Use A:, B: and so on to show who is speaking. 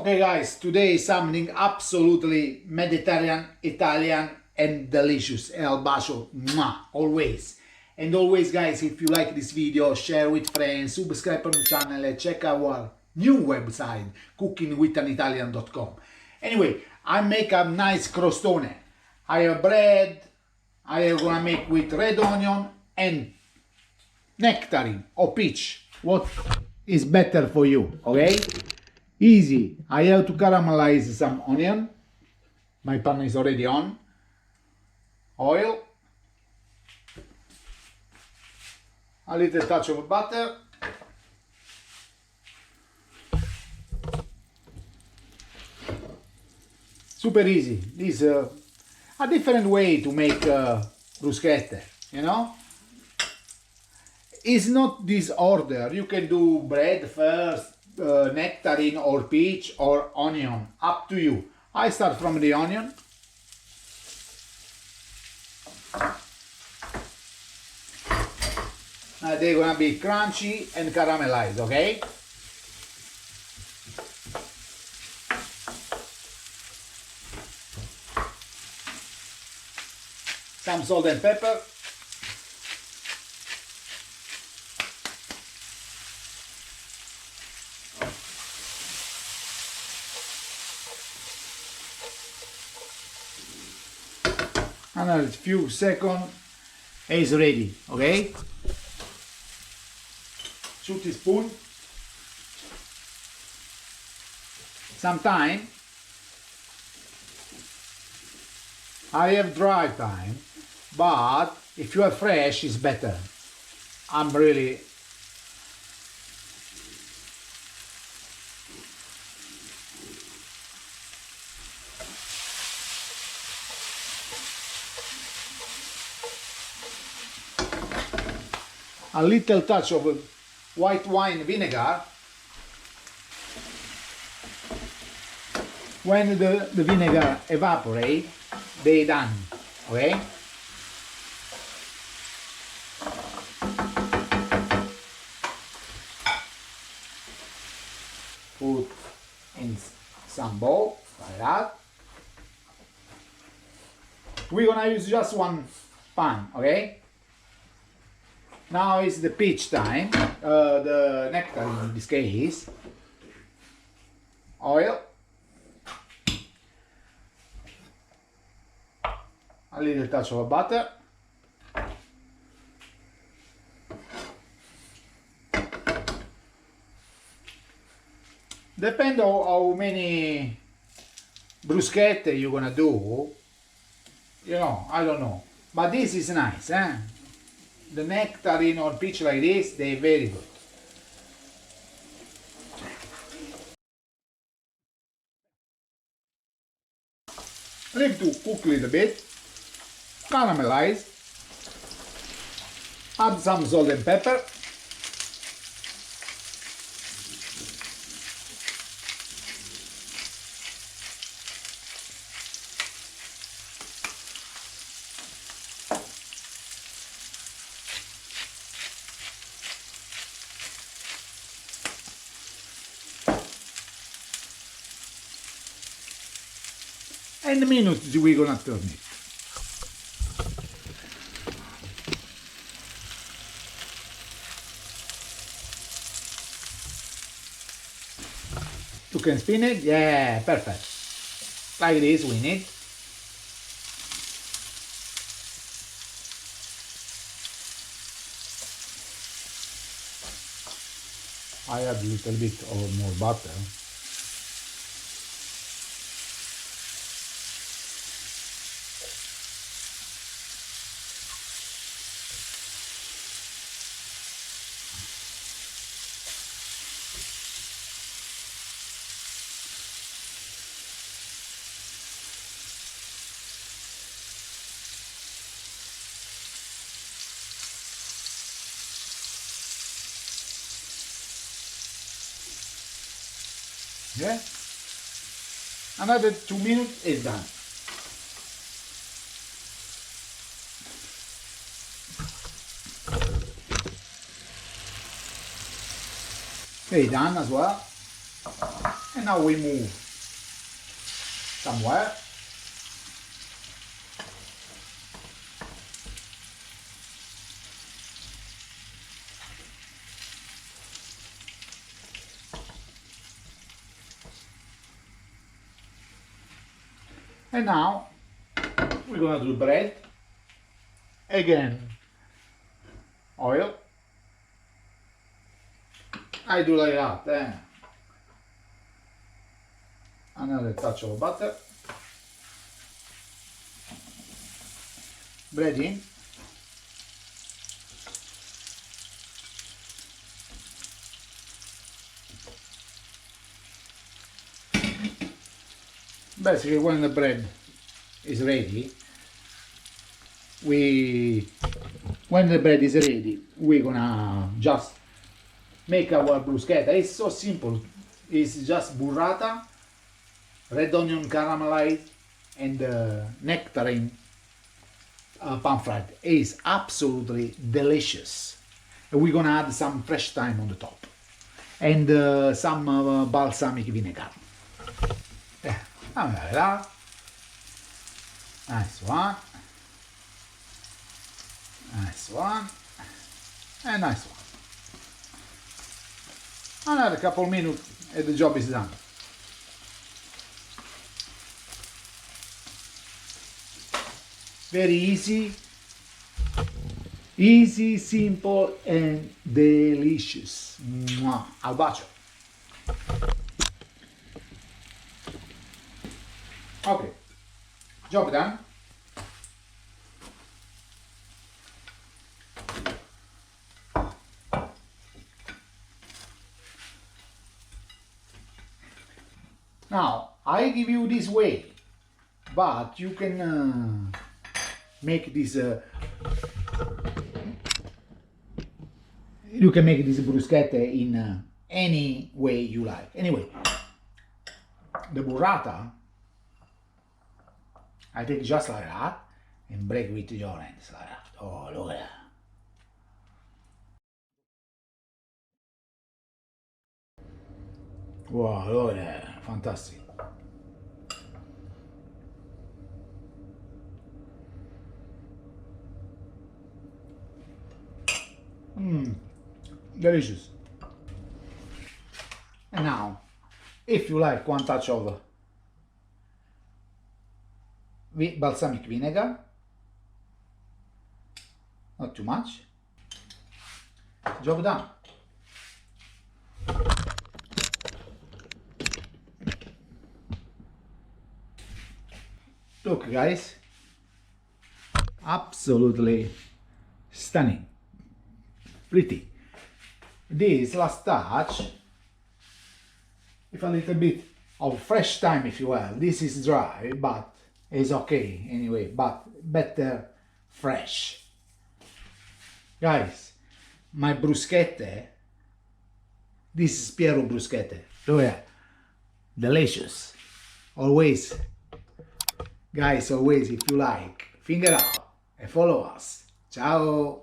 A: Okay guys, today is something absolutely Mediterranean, Italian and delicious. El bacio, mwah, always. And always guys, if you like this video, share with friends, subscribe on the channel and check our new website, cookingwithanitalian.com. Anyway, I make a nice crostone. I have bread, I am gonna make with red onion and nectarine or peach. What is better for you, okay? Easy. I have to caramelize some onion. My pan is already on. Oil. A little touch of butter. Super easy. This is a different way to make bruschetta, you know? It's not this order. You can do bread first, nectarine or peach or onion, up to you. I start from the onion. They're gonna be crunchy and caramelized, okay? Some salt and pepper. Another few seconds and it's ready, okay? 2 teaspoons. Some thyme. I have dry thyme, but if you have fresh, it's better. I'm really a little touch of white wine vinegar. When the vinegar evaporates, they're done, okay? Put in some bowl, like that. We're gonna use just one pan, okay? Now is the peach time, the nectarine in this case. Oil. A little touch of butter. Depends on how many bruschette you're gonna do. You know, I don't know. But this is nice, eh? The nectarine or peach like this, they're very good. Leave to cook a little bit. Caramelize. Add some salt and pepper. And in a minute we're gonna turn it. You can spin it, yeah, perfect. Like this we need. I add a little bit of more butter. Yeah, another 2 minutes is done. Okay, done as well. And now we move somewhere. And now we're gonna do bread. Again, oil. I do like that. Another touch of butter. Bread in. Basically, when the bread is ready, we're gonna just make our bruschetta. It's so simple. It's just burrata, red onion caramelized, and nectarine pan fried. It's absolutely delicious. And we're gonna add some fresh thyme on the top and some balsamic vinegar. Là. Nice one. Nice one. And nice one. Another couple minutes and the job is done. Very easy. Easy, simple and delicious. Mwah. Al bacio. Okay, job done. Now, I give you this way, but you can make this bruschetta in any way you like. Anyway, the burrata I take just like that and break with your hands like that. Oh, look at that. Wow, look at that. Fantastic. Delicious. And now, if you like one touch of balsamic vinegar, not too much, job done. Look guys, absolutely stunning, pretty. This last touch, with a little bit of fresh thyme if you have. This is dry, but it's okay anyway, but better fresh. Guys, my bruschetta, this is Piero bruschetta. Look at that. Delicious. Always, guys, always, if you like, finger up and follow us. Ciao.